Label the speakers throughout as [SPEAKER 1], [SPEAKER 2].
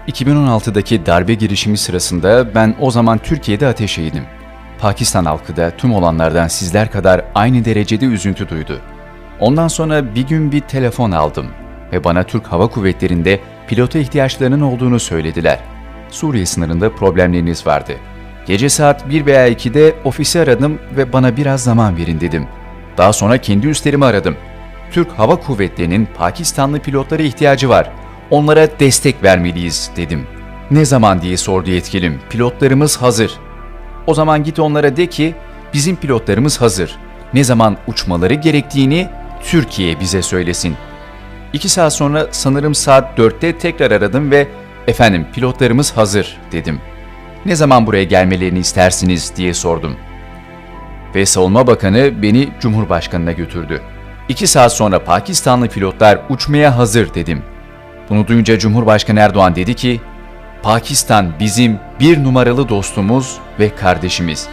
[SPEAKER 1] 2016'daki darbe girişimi sırasında ben o zaman Türkiye'de ateşeydim. Pakistan halkı da tüm olanlardan sizler kadar aynı derecede üzüntü duydu. Ondan sonra bir gün bir telefon aldım ve bana Türk Hava Kuvvetleri'nde pilota ihtiyaçlarının olduğunu söylediler. Suriye sınırında problemleriniz vardı. Gece saat 1 veya 2'de ofisi aradım ve bana biraz zaman verin dedim. Daha sonra kendi üstlerimi aradım. Türk Hava Kuvvetleri'nin Pakistanlı pilotlara ihtiyacı var. Onlara destek vermeliyiz dedim. Ne zaman diye sordu yetkilim. Pilotlarımız hazır. O zaman git onlara de ki bizim pilotlarımız hazır. Ne zaman uçmaları gerektiğini Türkiye bize söylesin. 2 saat sonra sanırım saat 4'te tekrar aradım ve efendim pilotlarımız hazır dedim. Ne zaman buraya gelmelerini istersiniz diye sordum. Ve Savunma Bakanı beni Cumhurbaşkanı'na götürdü. 2 saat sonra Pakistanlı pilotlar uçmaya hazır dedim. Bunu duyunca Cumhurbaşkanı Erdoğan dedi ki, Pakistan bizim bir numaralı dostumuz ve kardeşimiz.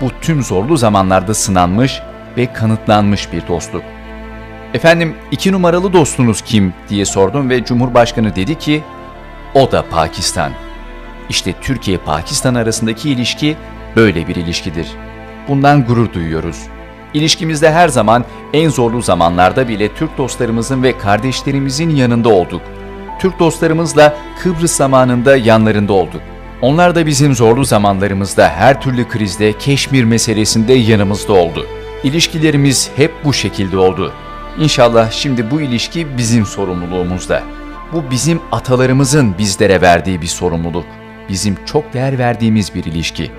[SPEAKER 1] Bu tüm zorlu zamanlarda sınanmış ve kanıtlanmış bir dostluk. Efendim 2 numaralı dostunuz kim diye sordum ve Cumhurbaşkanı dedi ki, o da Pakistan. İşte Türkiye-Pakistan arasındaki ilişki böyle bir ilişkidir. Bundan gurur duyuyoruz. İlişkimizde her zaman en zorlu zamanlarda bile Türk dostlarımızın ve kardeşlerimizin yanında olduk. Türk dostlarımızla Kıbrıs zamanında yanlarında olduk. Onlar da bizim zorlu zamanlarımızda her türlü krizde, Keşmir meselesinde yanımızda oldu. İlişkilerimiz hep bu şekilde oldu. İnşallah şimdi bu ilişki bizim sorumluluğumuzda. Bu bizim atalarımızın bizlere verdiği bir sorumluluk. Bizim çok değer verdiğimiz bir ilişki.